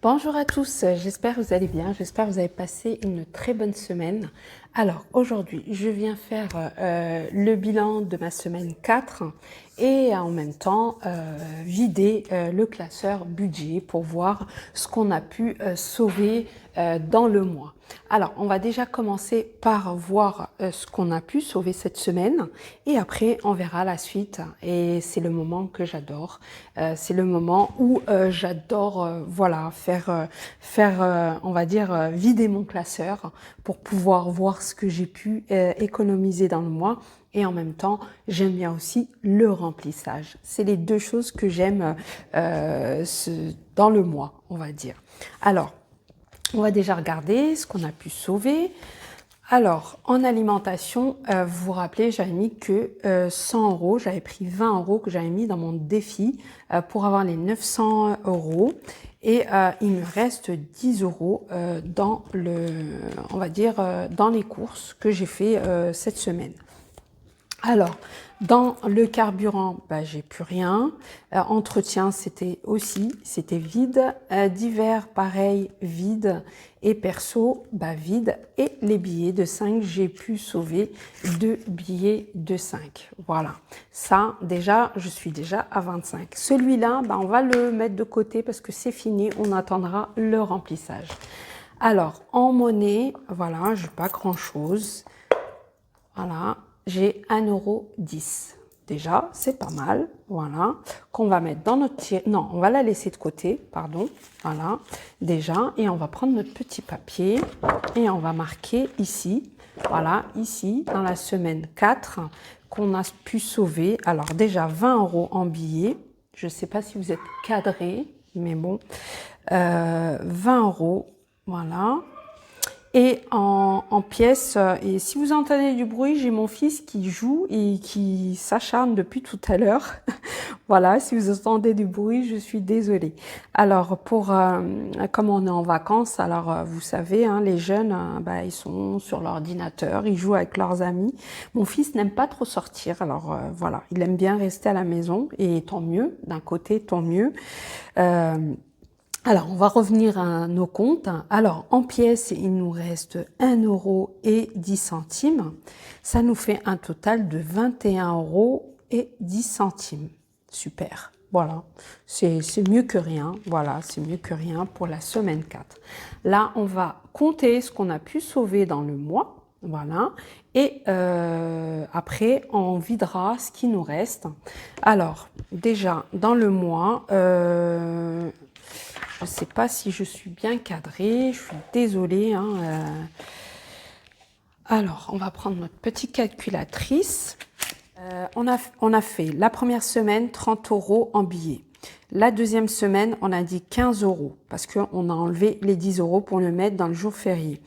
Bonjour à tous, j'espère que vous allez bien, j'espère que vous avez passé une très bonne semaine. Alors aujourd'hui, je viens faire le bilan de ma semaine 4 et en même temps vider le classeur budget pour voir ce qu'on a pu sauver dans le mois. Alors, on va déjà commencer par voir ce qu'on a pu sauver cette semaine et après, on verra la suite. Et c'est le moment que j'adore. C'est le moment où j'adore voilà, on va dire, vider mon classeur pour pouvoir voir ce que j'ai pu économiser dans le mois. Et en même temps, j'aime bien aussi le remplissage. C'est les deux choses que j'aime dans le mois, on va dire. Alors, on va déjà regarder ce qu'on a pu sauver. Alors, en alimentation, vous vous rappelez, j'avais mis que 100 euros, j'avais pris 20 euros que j'avais mis dans mon défi pour avoir les 900 euros. Et il me reste 10 euros dans on va dire, dans les courses que j'ai fait cette semaine. Alors, dans le carburant, bah, j'ai plus rien. Entretien, c'était vide. Divers, pareil, vide. Et perso, bah, vide. Et les billets de 5, j'ai pu sauver 2 billets de 5. Voilà. Ça, déjà, je suis déjà à 25. Celui-là, bah, on va le mettre de côté parce que c'est fini. On attendra le remplissage. Alors, en monnaie, voilà, j'ai pas grand-chose. Voilà, j'ai 1,10 €. Déjà, c'est pas mal, voilà, qu'on va mettre dans notre... Non, on va la laisser de côté, pardon, voilà, déjà, et on va prendre notre petit papier et on va marquer ici, voilà, ici, dans la semaine 4, qu'on a pu sauver, alors déjà 20 euros en billets, je ne sais pas si vous êtes cadré, mais bon, 20 euros, voilà. Et en pièces, et si vous entendez du bruit, j'ai mon fils qui joue et qui s'acharne depuis tout à l'heure. Voilà, si vous entendez du bruit, je suis désolée. Alors, comme on est en vacances, alors vous savez, hein, les jeunes, bah, ils sont sur l'ordinateur, ils jouent avec leurs amis. Mon fils n'aime pas trop sortir, alors voilà, il aime bien rester à la maison et tant mieux, d'un côté, tant mieux. Alors, on va revenir à nos comptes. Alors, en pièces, il nous reste 1,10 €. Ça nous fait un total de 21,10 €. Super. Voilà, c'est mieux que rien. Voilà, c'est mieux que rien pour la semaine 4. Là, on va compter ce qu'on a pu sauver dans le mois. Voilà. Et après, on videra ce qui nous reste. Alors, déjà, dans le mois... je ne sais pas si je suis bien cadrée, je suis désolée. Hein, Alors, on va prendre notre petite calculatrice. On a fait la première semaine 30 euros en billets. La deuxième semaine, on a dit 15 euros parce qu'on a enlevé les 10 euros pour le mettre dans le jour férié.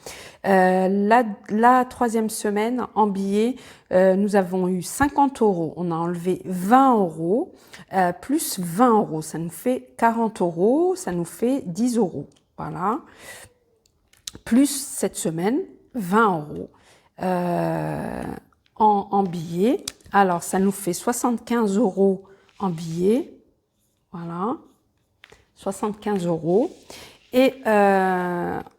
La troisième semaine, en billets, nous avons eu 50 euros. On a enlevé 20 euros plus 20 euros. Ça nous fait 40 euros. Ça nous fait 10 euros. Voilà. Plus cette semaine, 20 euros en billets. Alors, ça nous fait 75 euros en billets. Voilà, 75 euros. Et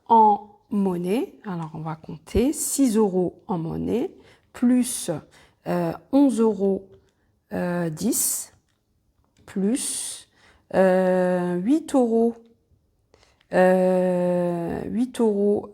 en monnaie, alors on va compter 6 euros en monnaie, plus 11 euros 10, plus 8 euros, 8 euros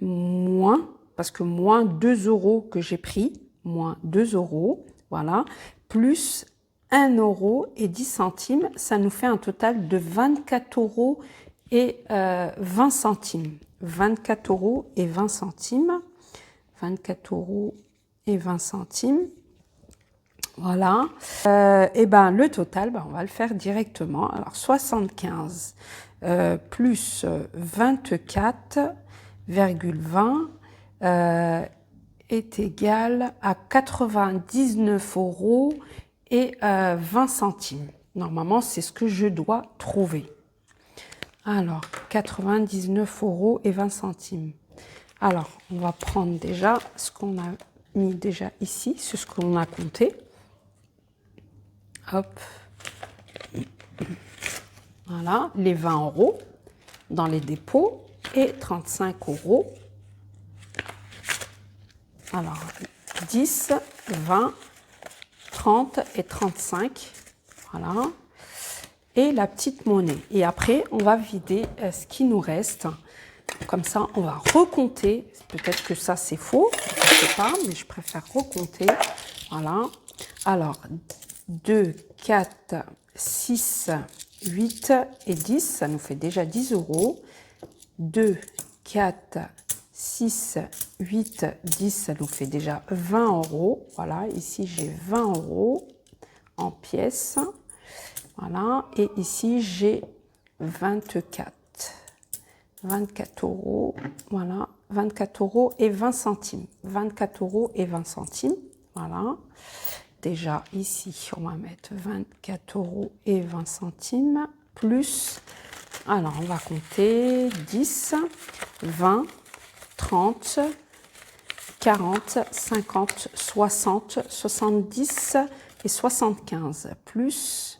moins, parce que moins 2 euros que j'ai pris, moins 2 euros, voilà, plus 1,10 €, ça nous fait un total de 24 euros et 20 centimes. 24 euros et 20 centimes. 24 euros et 20 centimes. Voilà. Et ben le total, ben, on va le faire directement. Alors 75 plus 24,20 est égal à 99 euros et 20 centimes. Normalement, c'est ce que je dois trouver. Alors, 99 euros et 20 centimes. Alors, on va prendre déjà ce qu'on a mis déjà ici, c'est ce qu'on a compté. Hop. Voilà, les 20 euros. dans les dépôts et 35 €. Alors, 10, 20, 30 et 35. Voilà. Et la petite monnaie. Et après, on va vider ce qui nous reste. Comme ça, on va recompter. Peut-être que ça, c'est faux. Je ne sais pas, mais je préfère recompter. Voilà. Alors, 2, 4, 6, 8 et 10. Ça nous fait déjà 10 €. 2, 4, 6, 8, 10. Ça nous fait déjà 20 €. Voilà. Ici, j'ai 20 € en pièces. Voilà, et ici j'ai 24 €, voilà, 24 € et 20 centimes. 24 € et 20 centimes, voilà. Déjà ici, on va mettre 24 € et 20 centimes, plus, alors on va compter 10, 20, 30, 40, 50, 60, 70 et 75, plus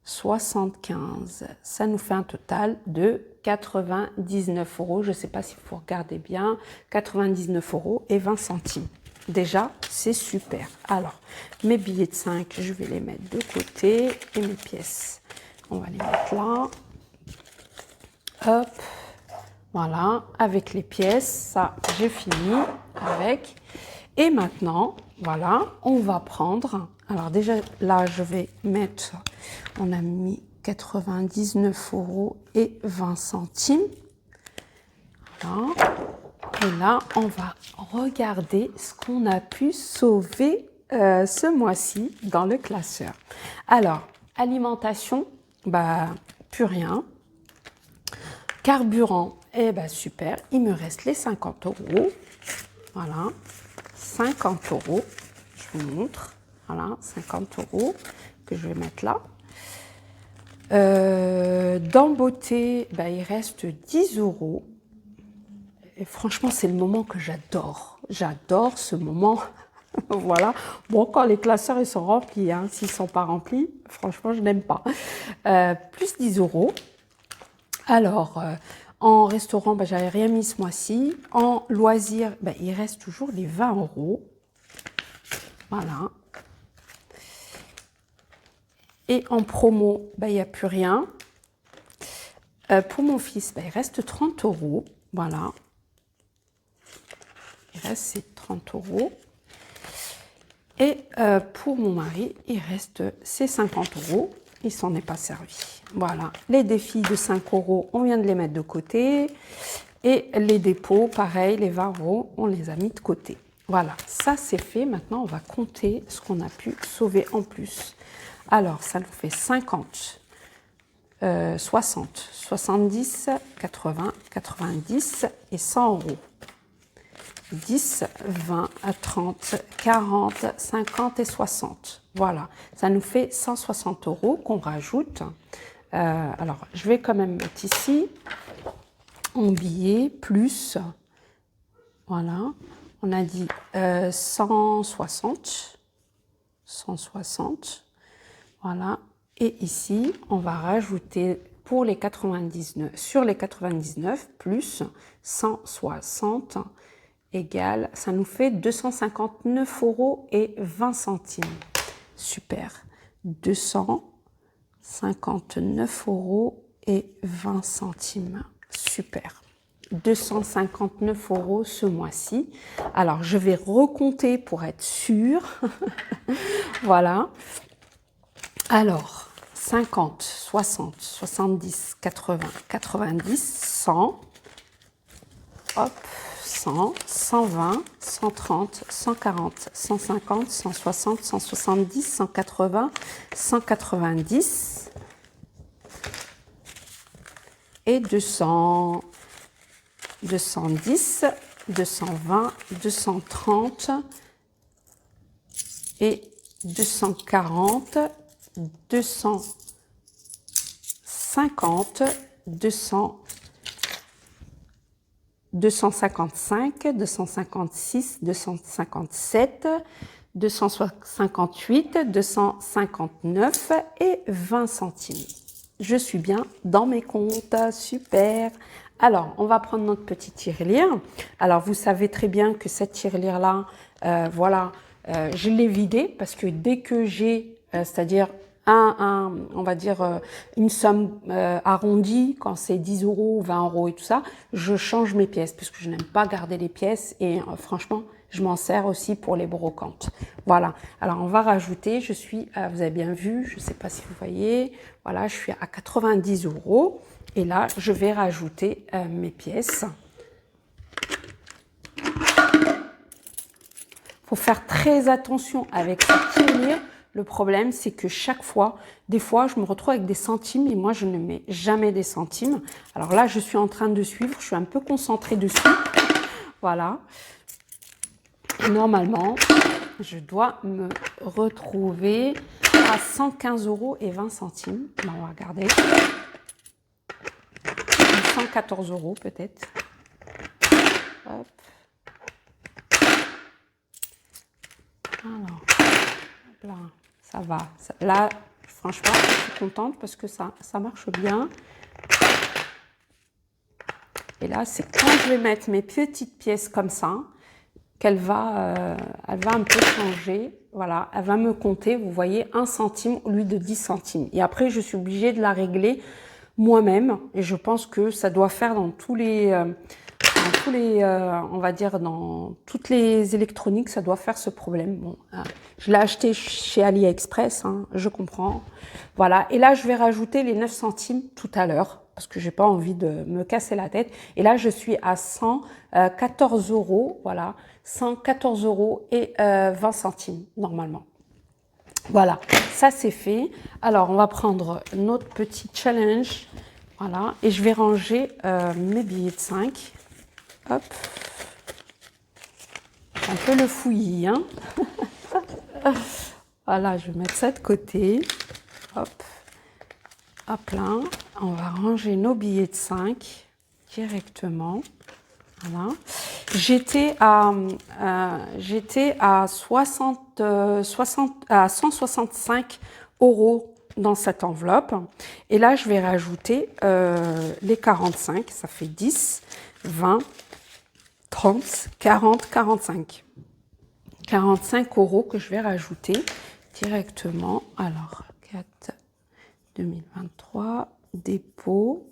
75, ça nous fait un total de 99 €. Je ne sais pas si vous regardez bien, 99 € et 20 centimes. Déjà, c'est super. Alors, mes billets de 5, je vais les mettre de côté et mes pièces, on va les mettre là. Hop, voilà, avec les pièces, ça, j'ai fini avec. Et maintenant, voilà, on va prendre, alors déjà là, je vais mettre, on a mis 99 € et 20 centimes. Voilà. Et là, on va regarder ce qu'on a pu sauver ce mois-ci dans le classeur. Alors, alimentation, bah, plus rien. Carburant, eh ben super, il me reste les 50 €. Voilà. 50 €, je vous montre, voilà, 50 € que je vais mettre là. Dans beauté, bah, il reste 10 €. Et franchement, c'est le moment que j'adore. J'adore ce moment. Voilà. Bon, quand les classeurs ils sont remplis, hein, s'ils ne sont pas remplis, franchement, je n'aime pas. Plus 10 €. Alors, en restaurant, bah, j'avais rien mis ce mois-ci. En loisirs, bah, il reste toujours les 20 €. Voilà. Et en promo, bah, il n'y a plus rien. Pour mon fils, bah, il reste 30 €. Voilà. Il reste ces 30 €. Et pour mon mari, il reste ces 50 €. Il s'en est pas servi. Voilà. Les défis de 5 €, on vient de les mettre de côté. Et les dépôts, pareil, les 20 €, on les a mis de côté. Voilà, ça c'est fait. Maintenant, on va compter ce qu'on a pu sauver en plus. Alors, ça nous fait 50, 60, 70, 80, 90 et 100 €. 10, 20, 30, 40, 50 et 60. Voilà, ça nous fait 160 € qu'on rajoute. Alors, je vais quand même mettre ici en billets plus, voilà, on a dit 160, 160, voilà. Et ici, on va rajouter pour les 99, sur les 99 plus 160 égale, ça nous fait 259 € et 20 centimes. Super. 259 € et 20 centimes. Super. 259 € ce mois-ci. Alors, je vais recompter pour être sûre. Voilà. Alors, 50, 60, 70, 80, 90, 100. Hop, 100, 120, 130, 140, 150, 160, 170, 180, 190 et 200, 210, 220, 230 et 240, 250, 255, 256, 257, 258, 259 et 20 centimes. je suis bien dans mes comptes, super. Alors, on va prendre notre petite tirelire. Alors, vous savez très bien que cette tirelire-là, voilà, je l'ai vidée parce que dès que j'ai, c'est-à-dire on va dire une somme arrondie, quand c'est 10 euros, 20 euros et tout ça, je change mes pièces parce que je n'aime pas garder les pièces et franchement, je m'en sers aussi pour les brocantes. Voilà. Alors, on va rajouter, je suis, vous avez bien vu, je ne sais pas si vous voyez, voilà, je suis à 90 euros. Et là, je vais rajouter mes pièces. Il faut faire très attention avec cette tirelire. Le problème, c'est que chaque fois, des fois, je me retrouve avec des centimes et moi, je ne mets jamais des centimes. Alors là, je suis en train de suivre, je suis un peu concentrée dessus. Voilà. Et normalement, je dois me retrouver à 115 euros et 20 centimes. Là, on va regarder. 114 euros peut-être. Hop. Alors, hop là, ça va. Là, franchement, je suis contente parce que ça marche bien. Et là, c'est quand je vais mettre mes petites pièces comme ça, qu'elle va, elle va un peu changer. Voilà, elle va me compter, vous voyez, 1 centime au lieu de 10 centimes. Et après, je suis obligée de la régler moi-même. Et je pense que ça doit faire dans tous les, on va dire, dans toutes les électroniques, ça doit faire ce problème. Bon, je l'ai acheté chez AliExpress, hein, je comprends. Voilà, et là, je vais rajouter les 9 centimes tout à l'heure, parce que j'ai pas envie de me casser la tête. Et là, je suis à 114 euros, voilà, 114 euros et 20 centimes, normalement. Voilà, ça c'est fait. Alors, on va prendre notre petit challenge, voilà, et je vais ranger mes billets de 5. Hop, un peu le fouillis, hein. Voilà, je vais mettre ça de côté. Hop, hop là, on va ranger nos billets de 5 directement. Voilà. J'étais à 165 euros dans cette enveloppe. Et là, je vais rajouter les 45, ça fait 10, 20, 30, 40, 45. 45 euros que je vais rajouter directement. Alors, 4 2023, dépôt,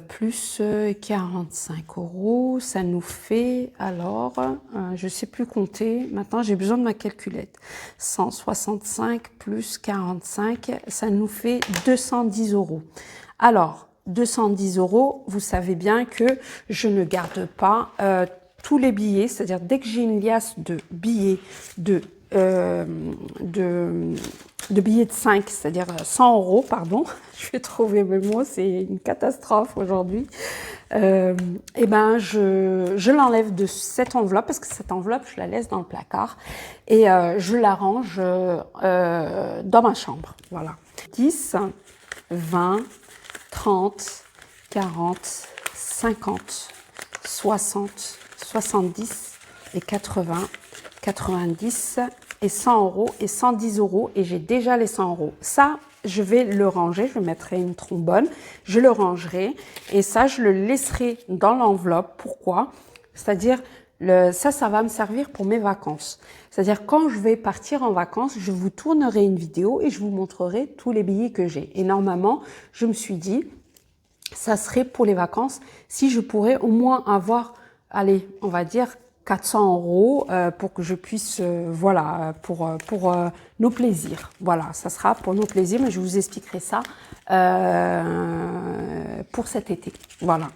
plus 45 euros, ça nous fait, alors, je ne sais plus compter, maintenant j'ai besoin de ma calculette. 165 plus 45, ça nous fait 210 euros. Alors, 210 euros, vous savez bien que je ne garde pas tous les billets, c'est-à-dire dès que j'ai une liasse de billets de billets de 5, c'est-à-dire 100 euros, pardon, je vais trouver mes mots, c'est une catastrophe aujourd'hui, et ben je l'enlève de cette enveloppe, parce que cette enveloppe, je la laisse dans le placard, et je la range dans ma chambre, voilà. 10, 20, 30, 40, 50, 60, 70 et 80, 90 et 100 euros et 110 euros, et j'ai déjà les 100 euros. Ça, je vais le ranger, je mettrai une trombone, je le rangerai et ça, je le laisserai dans l'enveloppe. Pourquoi? C'est-à-dire, ça va me servir pour mes vacances. C'est-à-dire, quand je vais partir en vacances, je vous tournerai une vidéo et je vous montrerai tous les billets que j'ai. Et normalement, je me suis dit, ça serait pour les vacances, si je pourrais au moins avoir, allez, on va dire 400 euros pour que je puisse, voilà, pour nos plaisirs. Voilà, ça sera pour nos plaisirs, mais je vous expliquerai ça pour cet été. Voilà.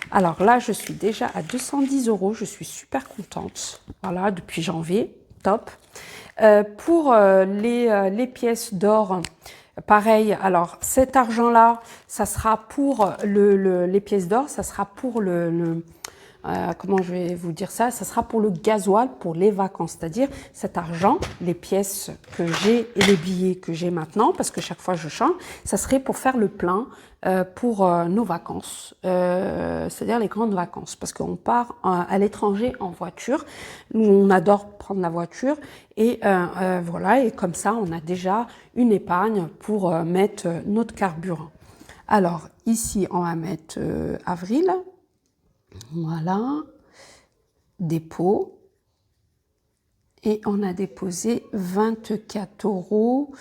Alors là, je suis déjà à 210 euros, je suis super contente. Voilà, depuis janvier, top. Pour les pièces d'or, pareil, alors cet argent-là, ça sera pour les pièces d'or, ça sera pour comment je vais vous dire ça? Ça sera pour le gasoil, pour les vacances, c'est-à-dire cet argent, les pièces que j'ai et les billets que j'ai maintenant, parce que chaque fois je change, ça serait pour faire le plein pour nos vacances, c'est-à-dire les grandes vacances, parce qu'on part à l'étranger en voiture. Nous, on adore prendre la voiture et voilà, et comme ça, on a déjà une épargne pour mettre notre carburant. Alors, ici, on va mettre avril. Voilà. Dépôt. Et on a déposé 24 euros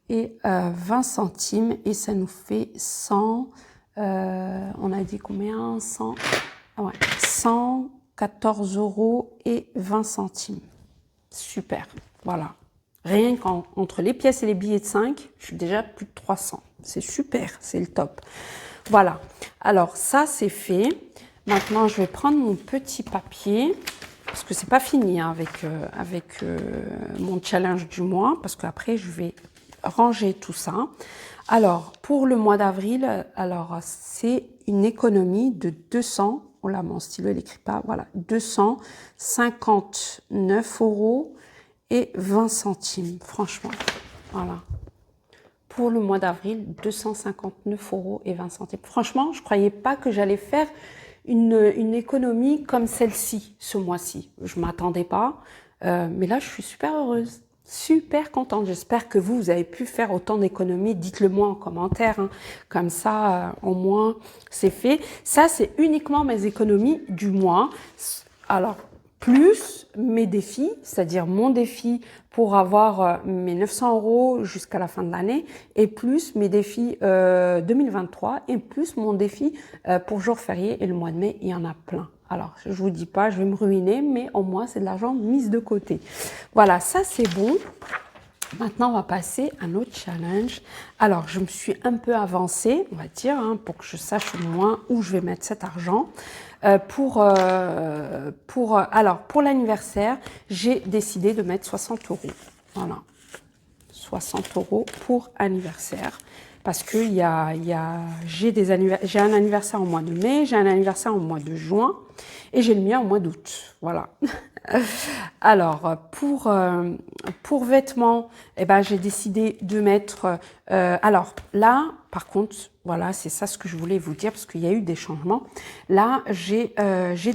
et 20 centimes. Et ça nous fait 100. On a dit combien? 100, ouais, 114 euros et 20 centimes. Super. Voilà. Rien qu'entre les pièces et les billets de 5, je suis déjà à plus de 300. C'est super, c'est le top. Voilà. Alors, ça, c'est fait. Maintenant, je vais prendre mon petit papier, parce que c'est pas fini hein, avec mon challenge du mois, parce qu'après, je vais ranger tout ça. Alors, pour le mois d'avril, alors c'est une économie de 200, oh là, mon stylo, il n'écrit pas, voilà, 259 euros et 20 centimes, franchement, voilà. Pour le mois d'avril, 259 euros et 20 centimes. Franchement, je ne croyais pas que j'allais faire une économie comme celle-ci, ce mois-ci. Je ne m'attendais pas, mais là, je suis super heureuse, super contente. J'espère que vous avez pu faire autant d'économies. Dites-le moi en commentaire, hein. Comme ça, au moins, c'est fait. Ça, c'est uniquement mes économies du mois. Alors, plus mes défis, c'est-à-dire mon défi pour avoir mes 900 euros jusqu'à la fin de l'année, et plus mes défis 2023, et plus mon défi pour jour férié, et le mois de mai, il y en a plein. Alors, je vous dis pas, je vais me ruiner, mais au moins, c'est de l'argent mis de côté. Voilà, ça c'est bon. Maintenant, on va passer à notre challenge. Alors, je me suis un peu avancée, on va dire, hein, pour que je sache au moins où je vais mettre cet argent. Alors, pour l'anniversaire, j'ai décidé de mettre 60 euros. Voilà, 60 euros pour anniversaire. Parce que j'ai un anniversaire au mois de mai, j'ai un anniversaire au mois de juin et j'ai le mien au mois d'août. Voilà. Alors, pour vêtements, eh ben, j'ai décidé de mettre... alors, là, par contre, voilà, c'est ça ce que je voulais vous dire parce qu'il y a eu des changements. Là, j'ai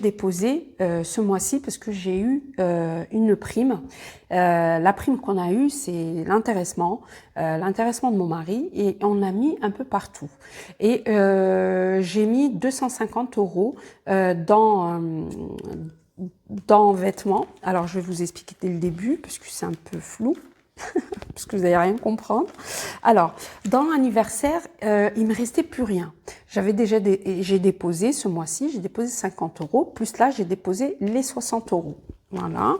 déposé ce mois-ci parce que j'ai eu une prime. La prime qu'on a eue, c'est l'intéressement de mon mari et on a mis un peu partout. Et j'ai mis 250 euros dans vêtements. Alors, je vais vous expliquer dès le début parce que c'est un peu flou. Parce que vous n'allez rien comprendre. Alors, dans l'anniversaire, il me restait plus rien. J'ai déposé ce mois-ci, j'ai déposé 50 euros, plus là, j'ai déposé les 60 euros. Voilà.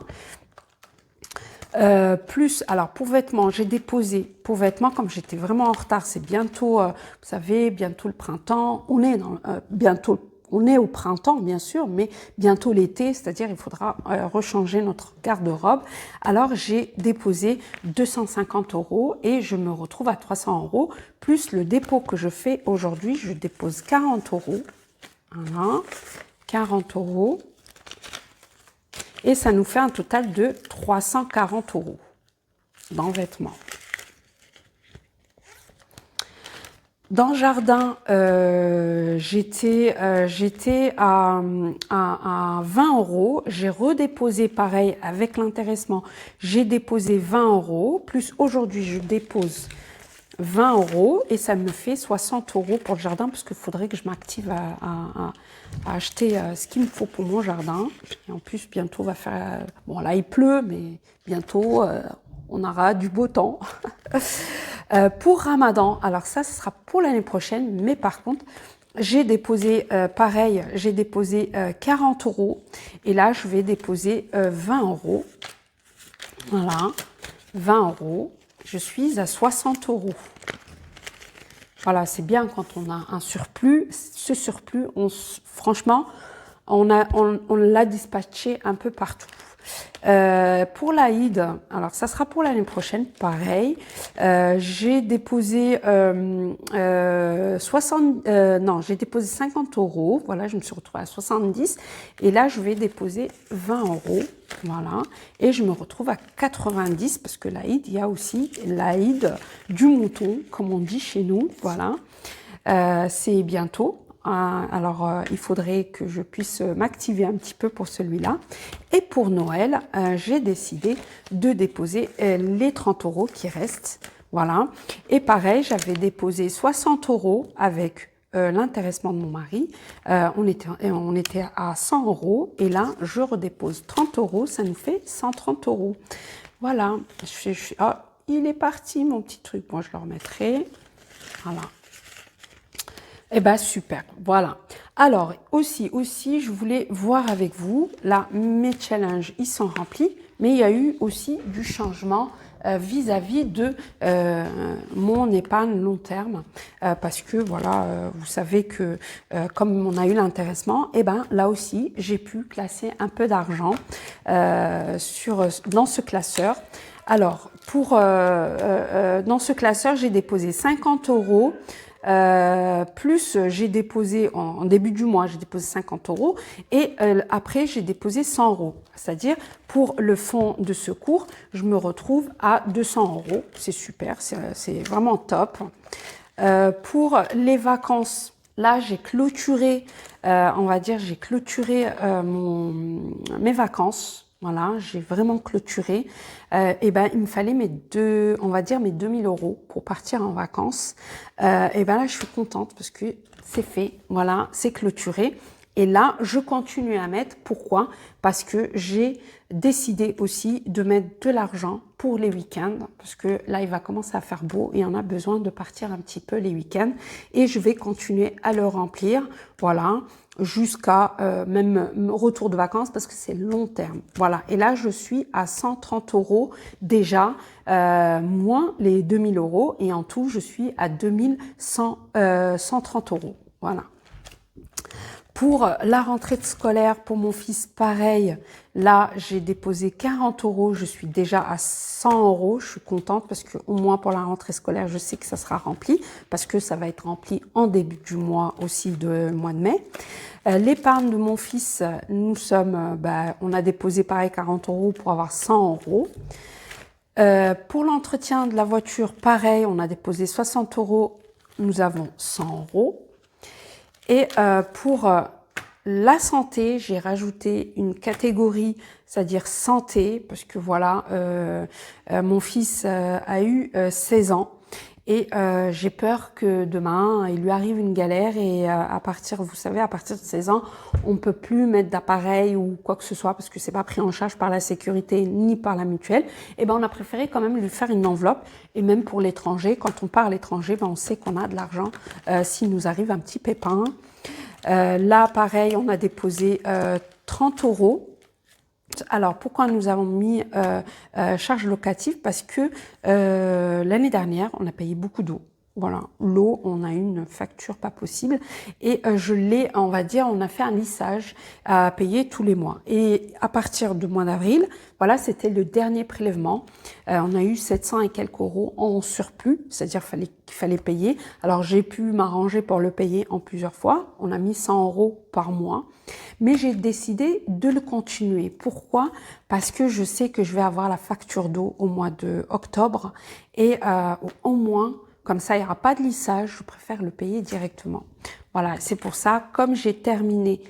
Plus, alors pour vêtements, j'ai déposé, pour vêtements, comme j'étais vraiment en retard, c'est bientôt, vous savez, bientôt le printemps, on est au printemps, bien sûr, mais bientôt l'été, c'est-à-dire il faudra rechanger notre garde-robe. Alors, j'ai déposé 250 euros et je me retrouve à 300 euros, plus le dépôt que je fais aujourd'hui, je dépose 40 euros. Voilà, 40 euros. Et ça nous fait un total de 340 euros dans vêtements. Dans le jardin, j'étais à 20 euros. J'ai redéposé pareil avec l'intéressement. J'ai déposé 20 euros. Plus aujourd'hui, je dépose 20 euros et ça me fait 60 euros pour le jardin parce qu'il faudrait que je m'active à acheter ce qu'il me faut pour mon jardin. Et en plus, bientôt, on va faire... Bon, là, il pleut, mais bientôt, on aura du beau temps. Pour Ramadan, alors ça, ce sera pour l'année prochaine, mais par contre, j'ai déposé, pareil, j'ai déposé 40 euros et là, je vais déposer 20 euros. Voilà, 20 euros. Je suis à 60 euros. Voilà, c'est bien quand on a un surplus. Ce surplus, franchement, on l'a dispatché un peu partout. Pour l'Aïd, alors ça sera pour l'année prochaine, pareil. J'ai déposé 50 euros. Voilà, je me suis retrouvée à 70. Et là, je vais déposer 20 euros. Voilà. Et je me retrouve à 90 parce que l'Aïd, il y a aussi l'Aïd du mouton, comme on dit chez nous. Voilà. C'est bientôt. Alors, il faudrait que je puisse m'activer un petit peu pour celui-là. Et pour Noël, j'ai décidé de déposer les 30 euros qui restent. Voilà. Et pareil, j'avais déposé 60 euros avec l'intéressement de mon mari. On était à 100 euros. Et là, je redépose 30 euros. Ça nous fait 130 euros. Voilà. Oh, il est parti, mon petit truc. Moi, je le remettrai. Voilà. Eh ben super, voilà. Alors aussi, je voulais voir avec vous, là mes challenges ils sont remplis, mais il y a eu aussi du changement vis-à-vis de mon épargne long terme, parce que voilà, vous savez que comme on a eu l'intéressement, eh ben là aussi j'ai pu classer un peu d'argent dans ce classeur. Alors dans ce classeur j'ai déposé 50 euros. Plus j'ai déposé en début du mois, j'ai déposé 50 euros et après j'ai déposé 100 euros. C'est-à-dire pour le fonds de secours, je me retrouve à 200 euros. C'est super, c'est vraiment top. Pour les vacances, là j'ai clôturé, on va dire, j'ai clôturé mes vacances. Voilà, j'ai vraiment clôturé. Et ben, il me fallait on va dire mes 2000 euros pour partir en vacances. Et ben là, je suis contente parce que c'est fait. Voilà, c'est clôturé. Et là, je continue à mettre. Pourquoi? Parce que j'ai décidé aussi de mettre de l'argent pour les week-ends. Parce que là, il va commencer à faire beau et on a besoin de partir un petit peu les week-ends. Et je vais continuer à le remplir. Voilà, jusqu'à même retour de vacances parce que c'est long terme. Voilà. Et là, je suis à 130 euros déjà, moins les 2000 euros. Et en tout, je suis à 130 euros. Voilà. Pour la rentrée scolaire, pour mon fils, pareil. Là, j'ai déposé 40 euros. Je suis déjà à 100 euros. Je suis contente parce que au moins pour la rentrée scolaire, je sais que ça sera rempli parce que ça va être rempli en début du mois aussi de mois de mai. L'épargne de mon fils, on a déposé pareil 40 euros pour avoir 100 euros. Pour l'entretien de la voiture, pareil, on a déposé 60 euros. Nous avons 100 euros. Et pour la santé, j'ai rajouté une catégorie, c'est-à-dire santé, parce que voilà, mon fils a eu 16 ans et j'ai peur que demain, il lui arrive une galère et vous savez, à partir de 16 ans, on ne peut plus mettre d'appareil ou quoi que ce soit parce que c'est pas pris en charge par la sécurité ni par la mutuelle. Et ben, on a préféré quand même lui faire une enveloppe et même pour l'étranger, quand on part à l'étranger, ben, on sait qu'on a de l'argent s'il nous arrive un petit pépin. Là, pareil, on a déposé 30 euros. Alors, pourquoi nous avons mis charge locative? Parce que l'année dernière, on a payé beaucoup d'eau. Voilà, l'eau, on a eu une facture pas possible et on va dire, on a fait un lissage à payer tous les mois. Et à partir du mois d'avril, voilà, c'était le dernier prélèvement. On a eu 700 et quelques euros en surplus, c'est-à-dire qu'il fallait payer. Alors, j'ai pu m'arranger pour le payer en plusieurs fois. On a mis 100 euros par mois. Mais j'ai décidé de le continuer. Pourquoi? Parce que je sais que je vais avoir la facture d'eau au mois d'octobre et au moins, comme ça, il n'y aura pas de lissage. Je préfère le payer directement. Voilà, c'est pour ça, comme j'ai terminé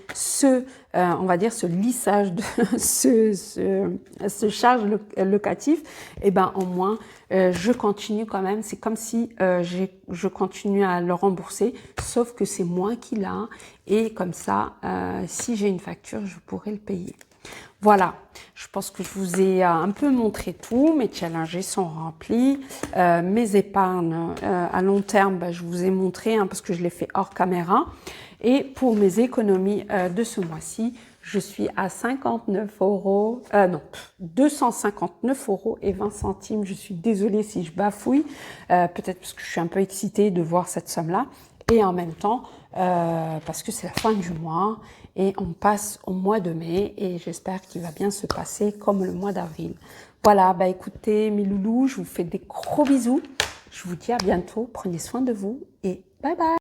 on va dire, ce lissage de ce charge locatif, et ben au moins, je continue quand même. C'est comme si je continue à le rembourser, sauf que c'est moi qui l'a. Et comme ça, si j'ai une facture, je pourrai le payer. Voilà, je pense que je vous ai un peu montré tout. Mes challenges sont remplis. Mes épargnes à long terme, je vous ai montré parce que je l'ai fait hors caméra. Et pour mes économies de ce mois-ci, je suis à 59 euros, 259 euros et 20 centimes. Je suis désolée si je bafouille, peut-être parce que je suis un peu excitée de voir cette somme-là. et en même temps, parce que c'est la fin du mois et on passe au mois de mai et j'espère qu'il va bien se passer comme le mois d'avril. Voilà, bah écoutez mes loulous, je vous fais des gros bisous. Je vous dis à bientôt, prenez soin de vous et bye bye.